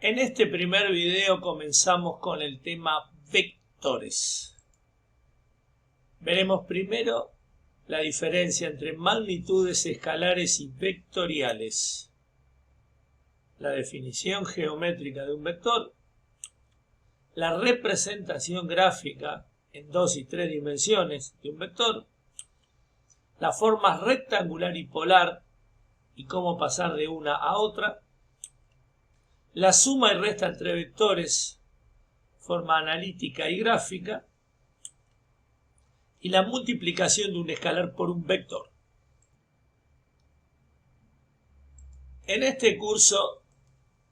En este primer video comenzamos con el tema vectores. Veremos primero la diferencia entre magnitudes escalares y vectoriales, la definición geométrica de un vector, la representación gráfica en 2 y 3 dimensiones de un vector, la forma rectangular y polar y cómo pasar de una a otra, la suma y resta entre vectores, forma analítica y gráfica, y la multiplicación de un escalar por un vector. En este curso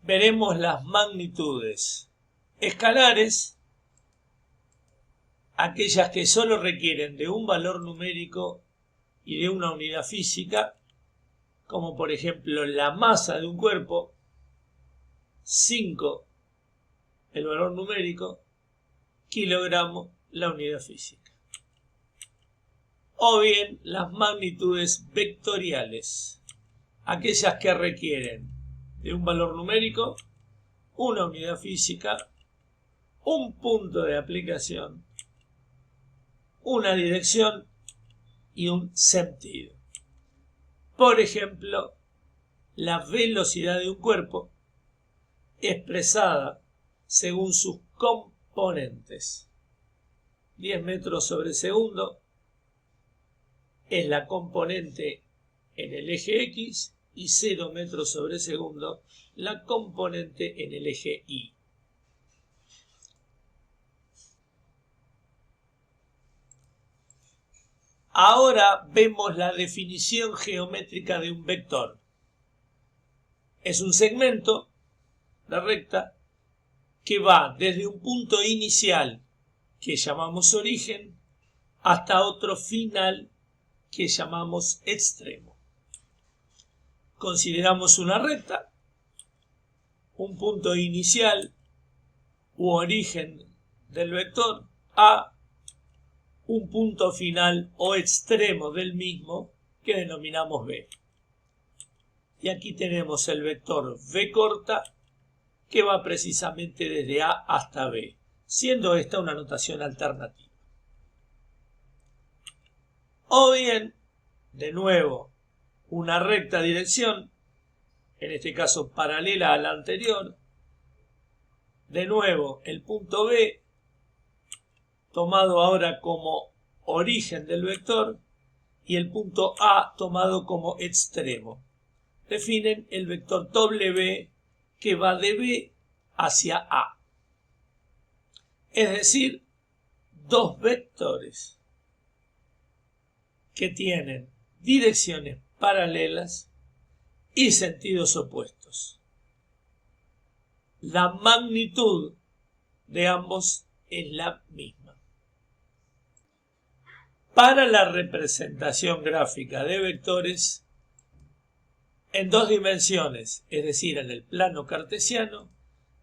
veremos las magnitudes escalares, aquellas que solo requieren de un valor numérico y de una unidad física, como por ejemplo la masa de un cuerpo, 5 el valor numérico, kilogramo la unidad física. O bien las magnitudes vectoriales, aquellas que requieren de un valor numérico, una unidad física, un punto de aplicación, una dirección y un sentido. Por ejemplo, la velocidad de un cuerpo expresada según sus componentes. 10 metros sobre segundo es la componente en el eje X y 0 metros sobre segundo la componente en el eje Y. Ahora vemos la definición geométrica de un vector. Es un segmento, la recta, que va desde un punto inicial que llamamos origen hasta otro final que llamamos extremo. Consideramos una recta, un punto inicial u origen del vector A, un punto final o extremo del mismo que denominamos B. Y aquí tenemos el vector B corta que va precisamente desde A hasta B, siendo esta una notación alternativa. O bien, de nuevo, una recta dirección, en este caso paralela a la anterior, de nuevo el punto B, tomado ahora como origen del vector, y el punto A tomado como extremo. Definen el vector W que va de B hacia A. Es decir, dos vectores que tienen direcciones paralelas y sentidos opuestos. La magnitud de ambos es la misma. Para la representación gráfica de vectores en 2 dimensiones, es decir, en el plano cartesiano,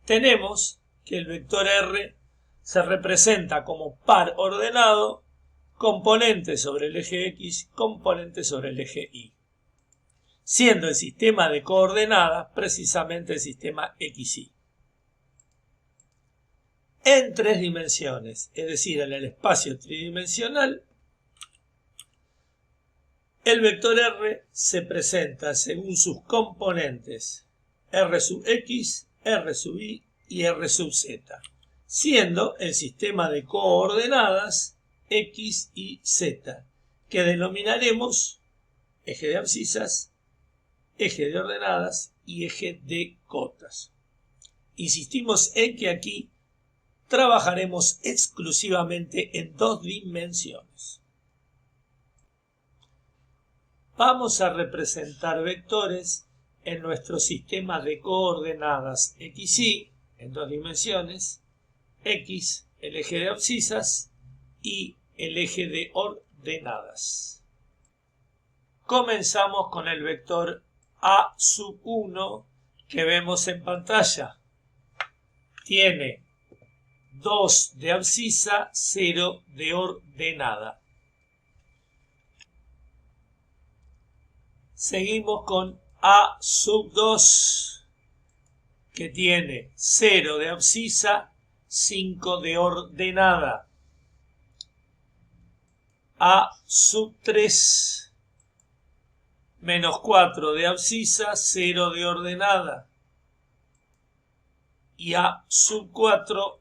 tenemos que el vector R se representa como par ordenado, componente sobre el eje X, componente sobre el eje Y, siendo el sistema de coordenadas precisamente el sistema XY. En 3 dimensiones, es decir, en el espacio tridimensional, el vector R se presenta según sus componentes R sub X, R sub Y y R sub Z, siendo el sistema de coordenadas X y Z, que denominaremos eje de abscisas, eje de ordenadas y eje de cotas. Insistimos en que aquí trabajaremos exclusivamente en 2 dimensiones. Vamos a representar vectores en nuestro sistema de coordenadas XY en 2 dimensiones, X, el eje de abscisas, y el eje de ordenadas. Comenzamos con el vector A sub 1 que vemos en pantalla. Tiene 2 de abscisa, 0 de ordenada. Seguimos con A sub 2 que tiene 0 de abscisa, 5 de ordenada. A sub 3 menos 4 de abscisa, 0 de ordenada. Y A sub 4,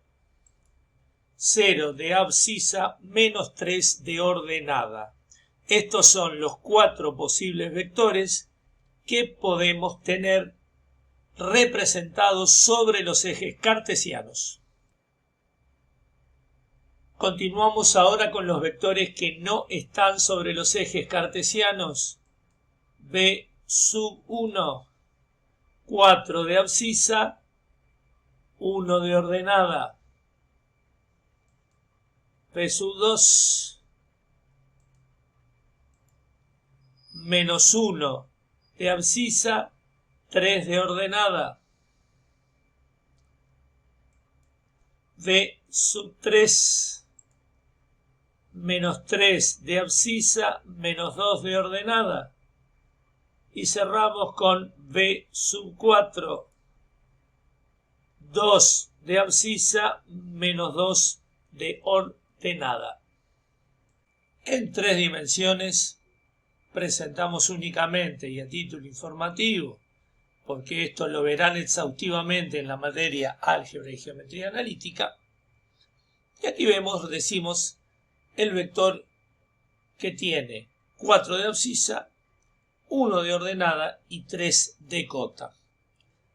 0 de abscisa, menos 3 de ordenada. Estos son los 4 posibles vectores que podemos tener representados sobre los ejes cartesianos. Continuamos ahora con los vectores que no están sobre los ejes cartesianos. B sub 1, 4 de abscisa, 1 de ordenada. B sub 2, menos 1 de abscisa, 3 de ordenada. D sub 3, menos 3 de abscisa, menos 2 de ordenada. Y cerramos con B sub 4, 2 de abscisa, menos 2 de ordenada. En 3 dimensiones presentamos únicamente, y a título informativo, porque esto lo verán exhaustivamente en la materia álgebra y geometría analítica, y aquí decimos el vector que tiene 4 de abscisa, 1 de ordenada y 3 de cota.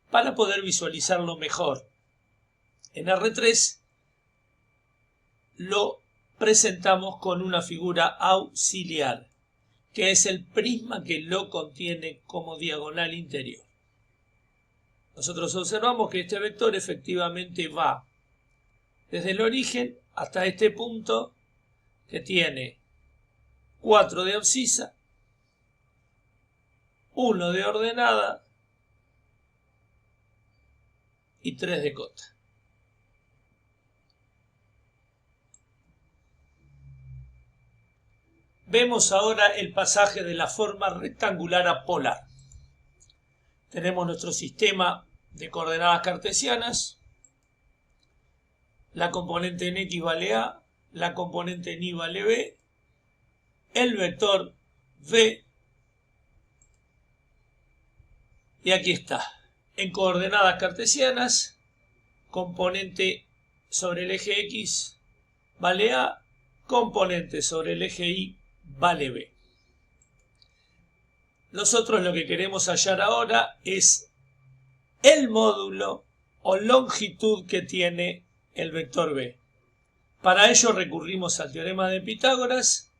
Para poder visualizarlo mejor, en R3 lo presentamos con una figura auxiliar, que es el prisma que lo contiene como diagonal interior. Nosotros observamos que este vector efectivamente va desde el origen hasta este punto que tiene 4 de abscisa, 1 de ordenada y 3 de cota. Vemos ahora el pasaje de la forma rectangular a polar. Tenemos nuestro sistema de coordenadas cartesianas. La componente en X vale A, la componente en Y vale B, el vector V, y aquí está. En coordenadas cartesianas, componente sobre el eje X vale A, componente sobre el eje Y vale B. Nosotros lo que queremos hallar ahora es el módulo o longitud que tiene el vector B. Para ello recurrimos al teorema de Pitágoras,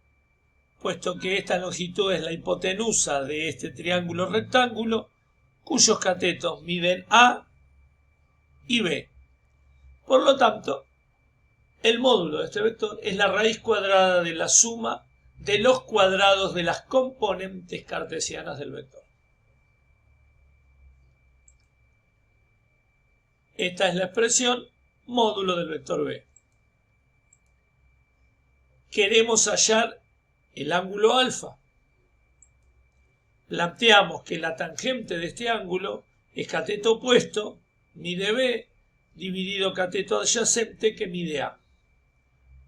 puesto que esta longitud es la hipotenusa de este triángulo rectángulo, cuyos catetos miden A y B. Por lo tanto, el módulo de este vector es la raíz cuadrada de la suma de los cuadrados de las componentes cartesianas del vector. Esta es la expresión módulo del vector B. Queremos hallar el ángulo alfa. Planteamos que la tangente de este ángulo es cateto opuesto, mide B, dividido cateto adyacente, que mide A.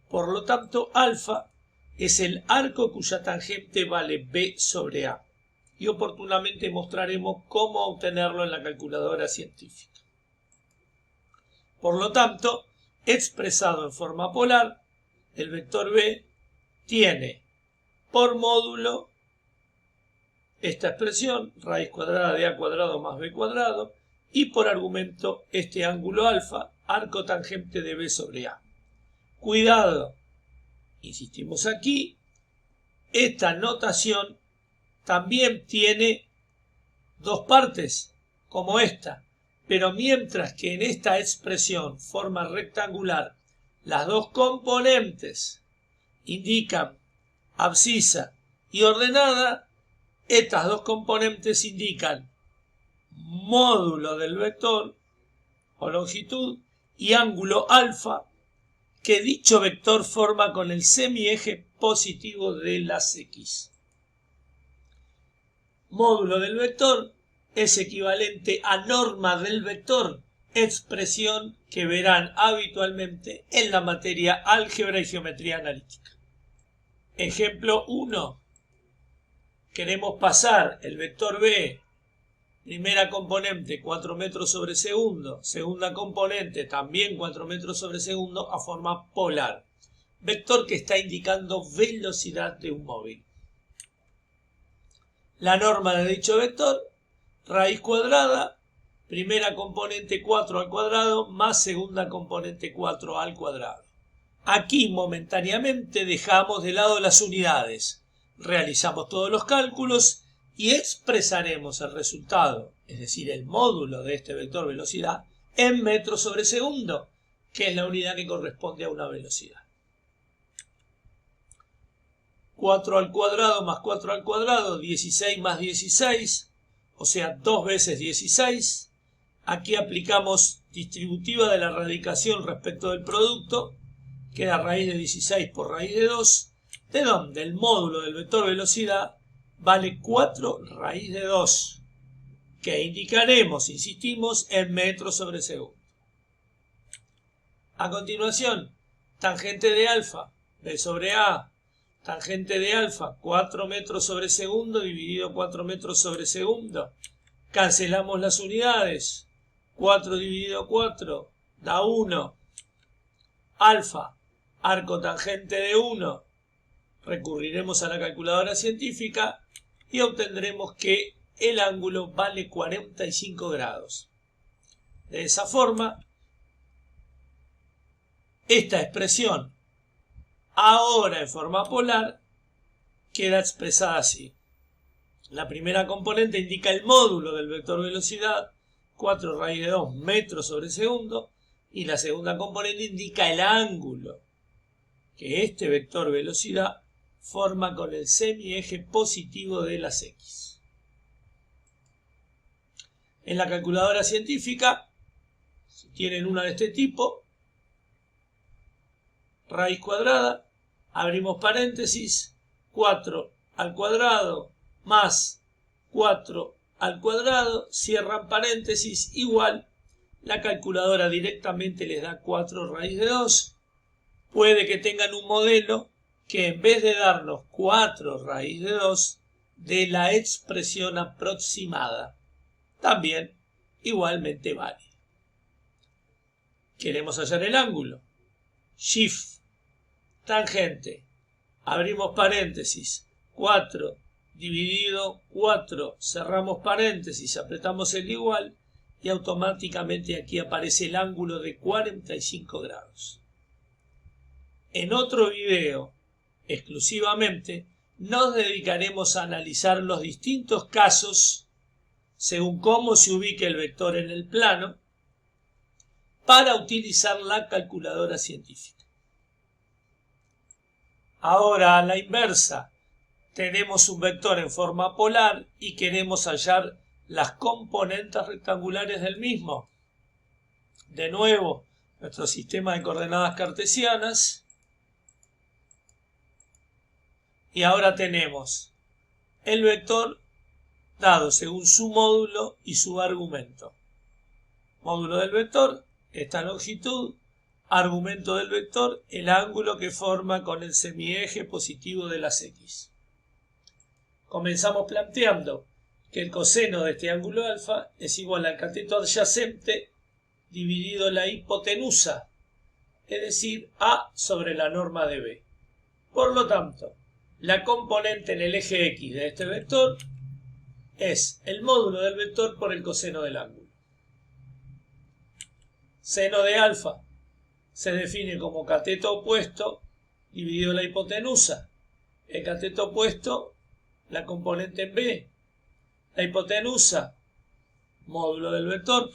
Por lo tanto, alfa es el arco cuya tangente vale B sobre A. Y oportunamente mostraremos cómo obtenerlo en la calculadora científica. Por lo tanto, expresado en forma polar, el vector B tiene por módulo esta expresión, raíz cuadrada de A cuadrado más B cuadrado, y por argumento este ángulo alfa, arco tangente de B sobre A. Cuidado, insistimos aquí, esta notación también tiene dos partes, como esta, pero mientras que en esta expresión forma rectangular las dos componentes indican abscisa y ordenada, estas dos componentes indican módulo del vector o longitud y ángulo alfa, que dicho vector forma con el semieje positivo de las X. Módulo del vector es equivalente a norma del vector, expresión que verán habitualmente en la materia álgebra y geometría analítica. Ejemplo 1. Queremos pasar el vector B, primera componente 4 metros sobre segundo, segunda componente también 4 metros sobre segundo, a forma polar. Vector que está indicando velocidad de un móvil. La norma de dicho vector, raíz cuadrada, primera componente 4 al cuadrado más segunda componente 4 al cuadrado. Aquí momentáneamente dejamos de lado las unidades, realizamos todos los cálculos y expresaremos el resultado, es decir, el módulo de este vector velocidad, en metros sobre segundo, que es la unidad que corresponde a una velocidad. 4 al cuadrado más 4 al cuadrado, 16 más 16, o sea, 2 veces 16. Aquí aplicamos distributiva de la radicación respecto del producto, queda raíz de 16 por raíz de 2, de donde el módulo del vector velocidad vale 4 raíz de 2, que indicaremos, insistimos, en metros sobre segundo. A continuación, tangente de alfa, B sobre A, tangente de alfa, 4 metros sobre segundo dividido 4 metros sobre segundo. Cancelamos las unidades. 4 dividido 4 da 1. Alfa, arco tangente de 1. Recurriremos a la calculadora científica y obtendremos que el ángulo vale 45 grados. De esa forma, esta expresión, ahora en forma polar, queda expresada así. La primera componente indica el módulo del vector velocidad, 4 raíz de 2 metros sobre segundo, y la segunda componente indica el ángulo que este vector velocidad forma con el semieje positivo de las X. En la calculadora científica, si tienen una de este tipo, raíz cuadrada, abrimos paréntesis, 4 al cuadrado más 4 al cuadrado, cierran paréntesis, igual, la calculadora directamente les da 4 raíz de 2. Puede que tengan un modelo que en vez de darnos 4 raíz de 2, dé la expresión aproximada. También igualmente vale. Queremos hallar el ángulo. Shift, tangente, abrimos paréntesis, 4 dividido 4, cerramos paréntesis, apretamos el igual y automáticamente aquí aparece el ángulo de 45 grados. En otro video, exclusivamente, nos dedicaremos a analizar los distintos casos según cómo se ubique el vector en el plano para utilizar la calculadora científica. Ahora, a la inversa, tenemos un vector en forma polar y queremos hallar las componentes rectangulares del mismo. De nuevo, nuestro sistema de coordenadas cartesianas. Y ahora tenemos el vector dado según su módulo y su argumento. Módulo del vector, esta longitud, argumento del vector, el ángulo que forma con el semieje positivo de las X. Comenzamos planteando que el coseno de este ángulo alfa es igual al cateto adyacente dividido la hipotenusa, es decir, A sobre la norma de B. Por lo tanto, la componente en el eje X de este vector es el módulo del vector por el coseno del ángulo. Seno de alfa se define como cateto opuesto dividido la hipotenusa. El cateto opuesto, la componente en B. La hipotenusa, módulo del vector,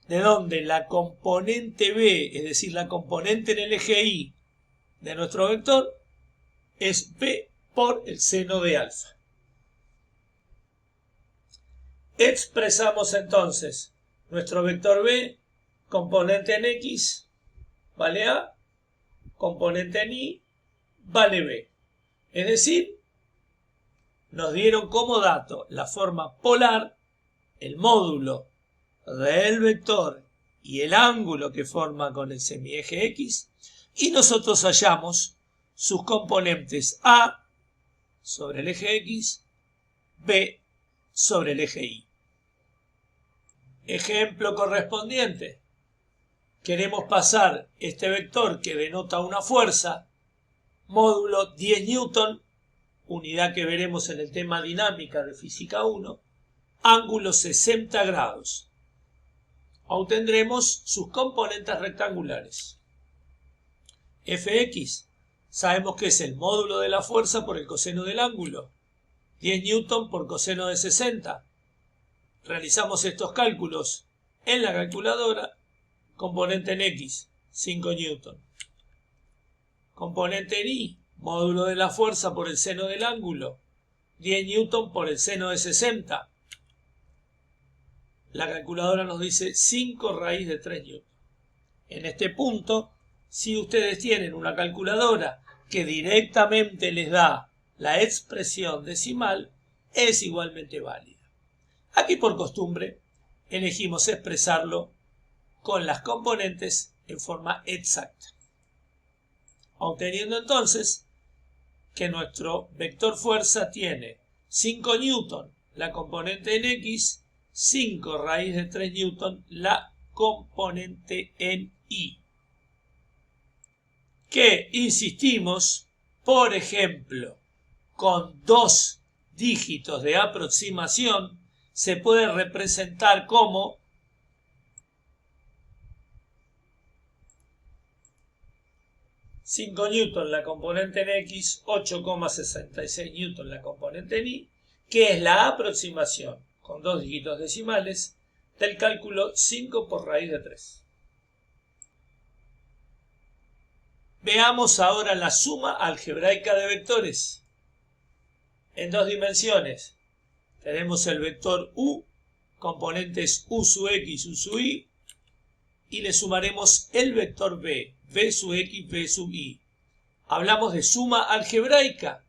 de donde la componente B, es decir, la componente en el eje Y de nuestro vector, es B por el seno de alfa. Expresamos entonces nuestro vector B, componente en X, vale A, componente en Y, vale B. Es decir, nos dieron como dato la forma polar, el módulo del vector y el ángulo que forma con el semieje X, y nosotros hallamos sus componentes A sobre el eje X, B sobre el eje Y. Ejemplo correspondiente. Queremos pasar este vector que denota una fuerza, módulo 10 Newton, unidad que veremos en el tema dinámica de física 1, ángulo 60 grados. Obtendremos sus componentes rectangulares. Fx, sabemos que es el módulo de la fuerza por el coseno del ángulo, 10 Newton por coseno de 60. Realizamos estos cálculos en la calculadora. Componente en X, 5 Newton. Componente en Y, módulo de la fuerza por el seno del ángulo, 10 Newton por el seno de 60. La calculadora nos dice 5 raíz de 3 Newton. En este punto, si ustedes tienen una calculadora que directamente les da la expresión decimal, es igualmente válida. Aquí por costumbre elegimos expresarlo con las componentes en forma exacta, obteniendo entonces que nuestro vector fuerza tiene 5 Newton la componente en X, 5 raíz de 3 Newton la componente en Y. Que, insistimos, por ejemplo, con 2 dígitos de aproximación se puede representar como 5 Newton la componente en X, 8,66 Newton la componente en Y, que es la aproximación con 2 dígitos decimales del cálculo 5 por raíz de 3. Veamos ahora la suma algebraica de vectores. En 2 dimensiones tenemos el vector U, componentes U sub X, U sub Y, y le sumaremos el vector B, B sub X, B sub Y. Hablamos de suma algebraica,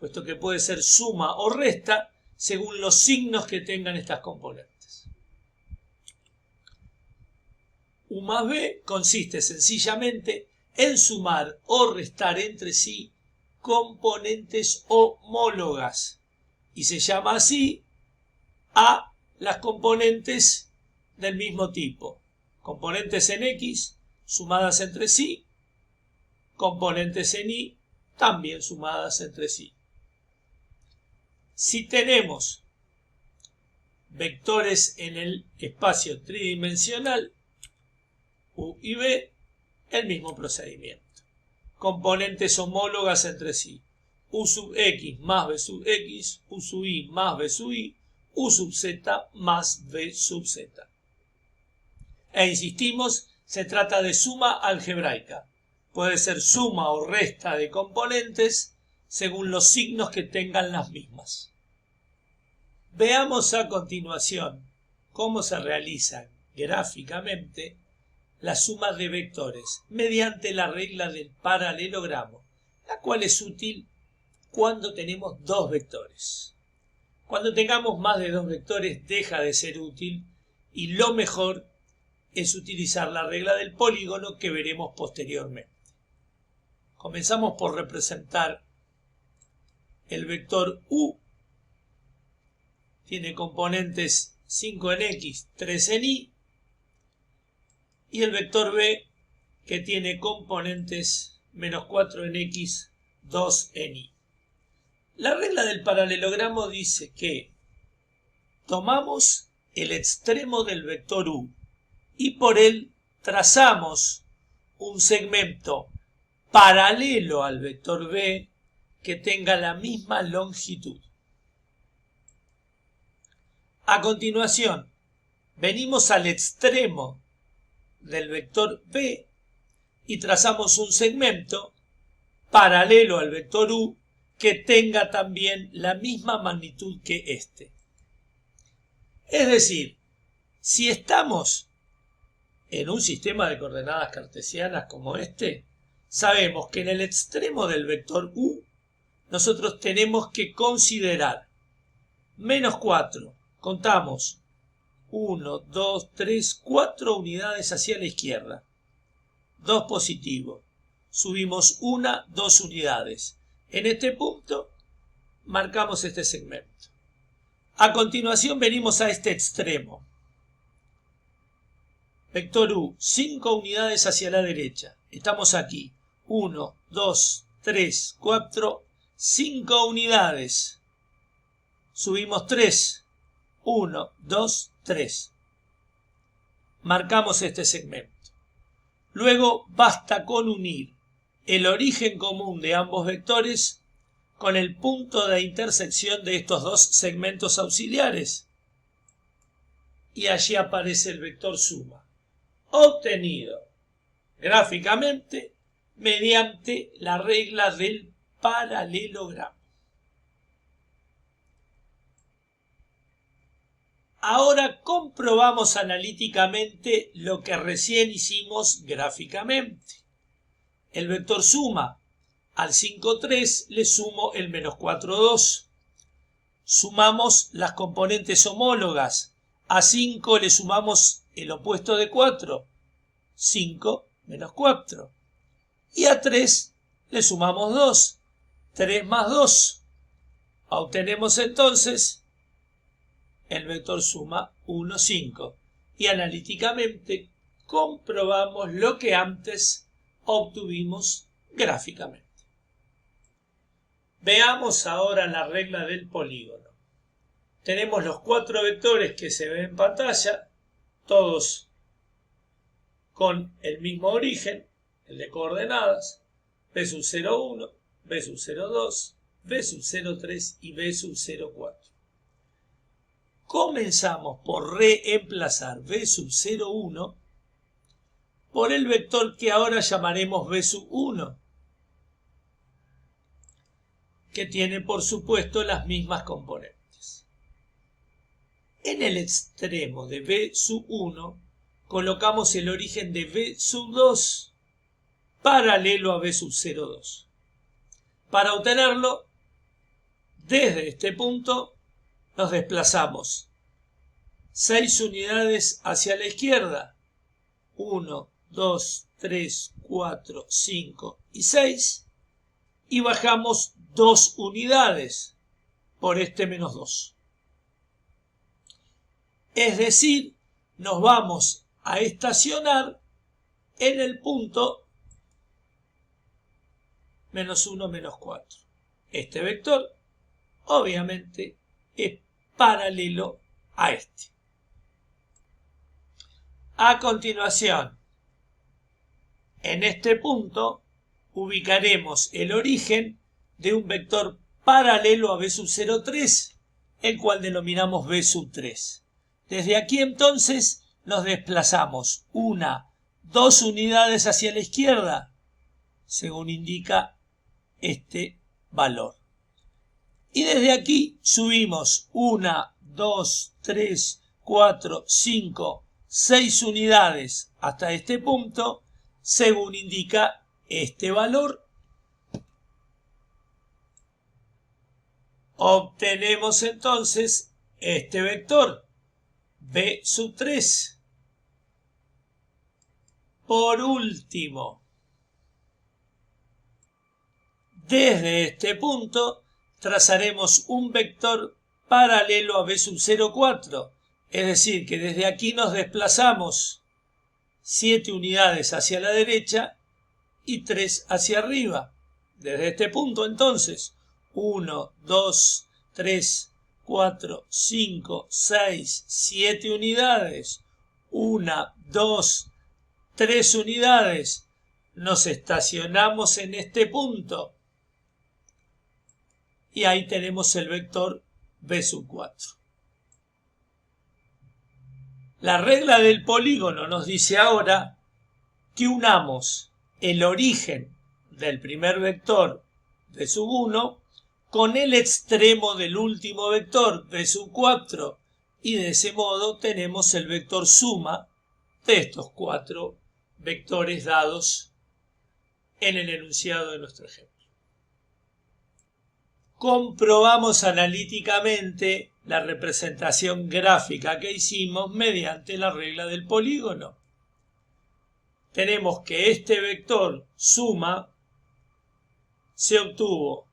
puesto que puede ser suma o resta según los signos que tengan estas componentes. U más B consiste sencillamente en sumar o restar entre sí componentes homólogas, y se llama así a las componentes del mismo tipo. Componentes en X sumadas entre sí, componentes en Y también sumadas entre sí. Si tenemos vectores en el espacio tridimensional, U y B, el mismo procedimiento. Componentes homólogas entre sí. U sub X más B sub X, U sub Y más B sub Y, U sub Z más B sub Z. E insistimos, se trata de suma algebraica. Puede ser suma o resta de componentes según los signos que tengan las mismas. Veamos a continuación cómo se realizan gráficamente las sumas de vectores mediante la regla del paralelogramo, la cual es útil cuando tenemos 2 vectores. Cuando tengamos más de 2 vectores deja de ser útil y lo mejor es utilizar la regla del polígono que veremos posteriormente. Comenzamos por representar el vector U. Tiene componentes 5 en X, 3 en Y. Y el vector B, que tiene componentes menos 4 en X, 2 en Y. La regla del paralelogramo dice que tomamos el extremo del vector U y por él trazamos un segmento paralelo al vector B que tenga la misma longitud. A continuación, venimos al extremo del vector B y trazamos un segmento paralelo al vector U que tenga también la misma magnitud que este. Es decir, si estamos en un sistema de coordenadas cartesianas como este, sabemos que en el extremo del vector U nosotros tenemos que considerar menos 4, contamos 1, 2, 3, 4 unidades hacia la izquierda. 2 positivo. Subimos 1, 2 unidades. En este punto marcamos este segmento. A continuación venimos a este extremo. Vector U, 5 unidades hacia la derecha. Estamos aquí. 1, 2, 3, 4, 5 unidades. Subimos 3. 1, 2, 3. Marcamos este segmento. Luego basta con unir el origen común de ambos vectores con el punto de intersección de estos dos segmentos auxiliares. Y allí aparece el vector suma, obtenido gráficamente mediante la regla del paralelogramo. Ahora comprobamos analíticamente lo que recién hicimos gráficamente. El vector suma. Al 5, 3 le sumo el menos 4, 2. Sumamos las componentes homólogas. A 5 le sumamos el opuesto de 4. 5 menos 4. Y a 3 le sumamos 2. 3 más 2. Obtenemos entonces el vector suma 1, 5. Y analíticamente comprobamos lo que antes obtuvimos gráficamente. Veamos ahora la regla del polígono. Tenemos los 4 vectores que se ven en pantalla, todos con el mismo origen, el de coordenadas, B sub 0, 1, B sub 0, 2, B sub 0, 3 y B sub 0, 4. Comenzamos por reemplazar B sub 0, 1 por el vector que ahora llamaremos B sub 1, que tiene por supuesto las mismas componentes. En el extremo de B sub 1 colocamos el origen de B sub 2 paralelo a B sub 0, 2. Para obtenerlo, desde este punto nos desplazamos 6 unidades hacia la izquierda. 1, 2, 3, 4, 5 y 6. Y bajamos 2 unidades por este menos 2. Es decir, nos vamos a estacionar en el punto menos 1, menos 4. Este vector, obviamente, es paralelo a este. A continuación, en este punto, ubicaremos el origen de un vector paralelo a B sub 0, 3, el cual denominamos B sub 3. Desde aquí entonces nos desplazamos 1, 2 unidades hacia la izquierda, según indica este valor. Y desde aquí subimos 1, 2, 3, 4, 5, 6 unidades hasta este punto, según indica este valor. Obtenemos entonces este vector, B sub 3. Por último, desde este punto trazaremos un vector paralelo a B sub 0, 4. Es decir, que desde aquí nos desplazamos 7 unidades hacia la derecha y 3 hacia arriba. Desde este punto entonces, 1, 2, 3, 4, 5, 6, 7 unidades. 1, 2, 3 unidades. Nos estacionamos en este punto. Y ahí tenemos el vector B sub 4. La regla del polígono nos dice ahora que unamos el origen del primer vector B sub 1 con el extremo del último vector B sub 4 y de ese modo tenemos el vector suma de estos 4 vectores dados en el enunciado de nuestro ejemplo. comprobamos analíticamente la representación gráfica que hicimos mediante la regla del polígono. Tenemos que este vector suma se obtuvo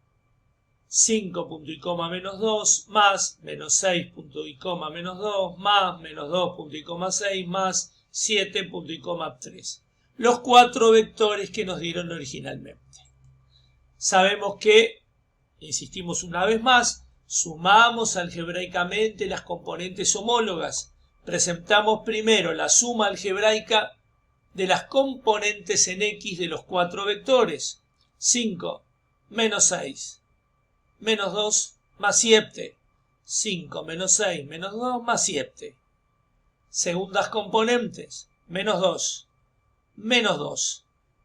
5 punto y coma menos 2 más menos 6 punto y coma menos 2 más menos 2 punto y coma 6 más 7 punto y coma 3. Los 4 vectores que nos dieron originalmente. Sabemos que, insistimos una vez más, sumamos algebraicamente las componentes homólogas. Presentamos primero la suma algebraica de las componentes en X de los 4 vectores. 5 menos 6 menos 2 más 7. 5 menos 6 menos 2 más 7. Segundas componentes. Menos 2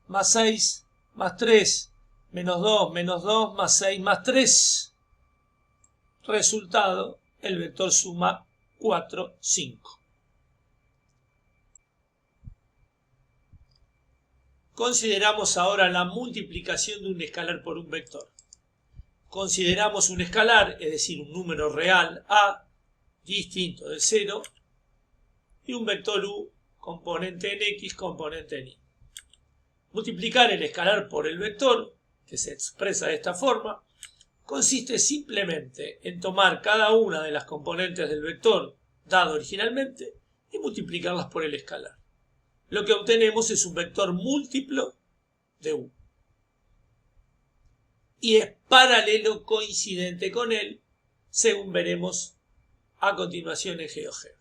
más 6 más 3. Menos 2 más 6 más 3. Resultado, el vector suma 4, 5. Consideramos ahora la multiplicación de un escalar por un vector. Consideramos un escalar, es decir, un número real A, distinto de 0, y un vector U, componente en X, componente en Y. Multiplicar el escalar por el vector, que se expresa de esta forma, consiste simplemente en tomar cada una de las componentes del vector dado originalmente y multiplicarlas por el escalar. Lo que obtenemos es un vector múltiplo de U. Y es paralelo coincidente con él, según veremos a continuación en GeoGebra.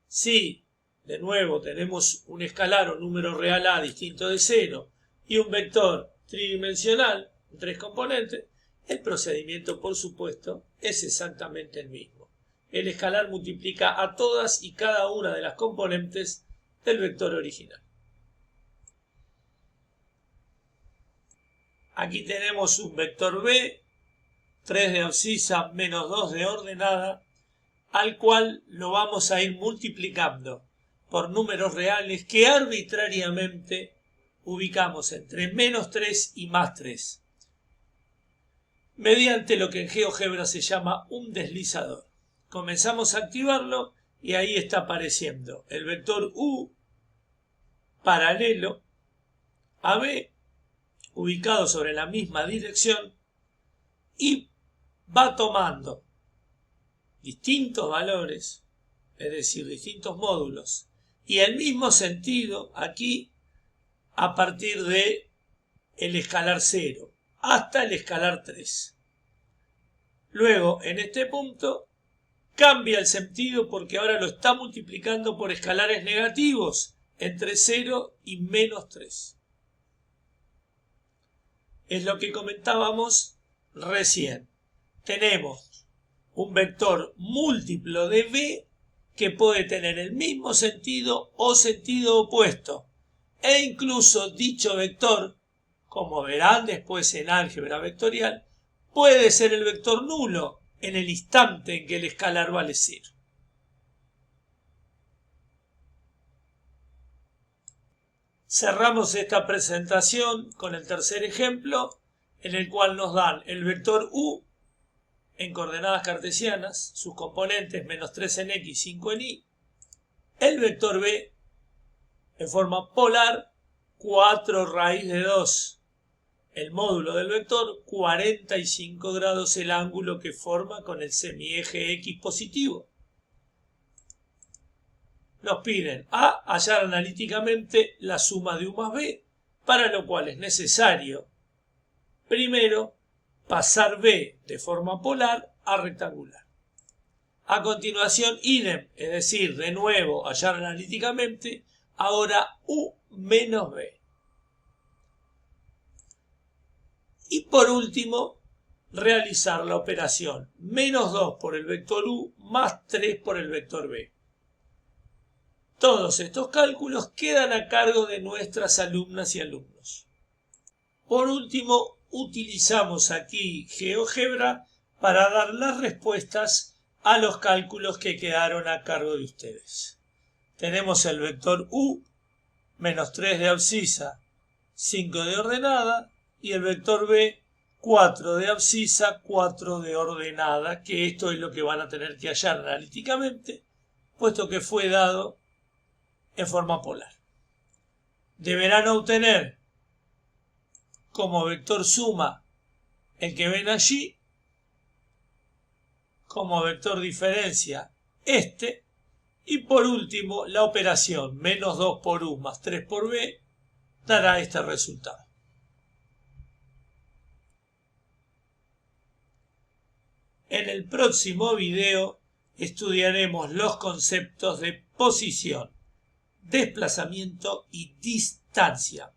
Si, de nuevo, tenemos un escalar o número real A distinto de 0 y un vector tridimensional, 3 componentes, el procedimiento, por supuesto, es exactamente el mismo. El escalar multiplica a todas y cada una de las componentes del vector original. Aquí tenemos un vector B, 3 de abscisa menos 2 de ordenada, al cual lo vamos a ir multiplicando por números reales que arbitrariamente ubicamos entre menos 3 y más 3, mediante lo que en GeoGebra se llama un deslizador. Comenzamos a activarlo y ahí está apareciendo el vector U paralelo a B, ubicado sobre la misma dirección, y va tomando distintos valores, es decir, distintos módulos, y el mismo sentido aquí a partir de el escalar 0 hasta el escalar 3. Luego, en este punto, cambia el sentido porque ahora lo está multiplicando por escalares negativos entre 0 y menos 3. Es lo que comentábamos recién. Tenemos un vector múltiplo de B que puede tener el mismo sentido o sentido opuesto. E incluso dicho vector, como verán después en álgebra vectorial, puede ser el vector nulo en el instante en que el escalar vale 0. Cerramos esta presentación con el tercer ejemplo, en el cual nos dan el vector U en coordenadas cartesianas, sus componentes menos 3 en X, 5 en Y, el vector B en forma polar, 4 raíz de 2, el módulo del vector, 45 grados el ángulo que forma con el semieje X positivo. Nos piden A, hallar analíticamente la suma de U más B, para lo cual es necesario, primero, pasar B de forma polar a rectangular. A continuación, idem, es decir, de nuevo, hallar analíticamente, ahora U menos B. Y por último, realizar la operación menos 2 por el vector U más 3 por el vector B. Todos estos cálculos quedan a cargo de nuestras alumnas y alumnos. Por último, utilizamos aquí GeoGebra para dar las respuestas a los cálculos que quedaron a cargo de ustedes. Tenemos el vector U, menos 3 de abscisa, 5 de ordenada, y el vector B, 4 de abscisa, 4 de ordenada, que esto es lo que van a tener que hallar analíticamente, puesto que fue dado en forma polar. Deberán obtener como vector suma el que ven allí, como vector diferencia este, y por último la operación menos 2 por u más 3 por b dará este resultado. En el próximo video estudiaremos los conceptos de posición, desplazamiento y distancia.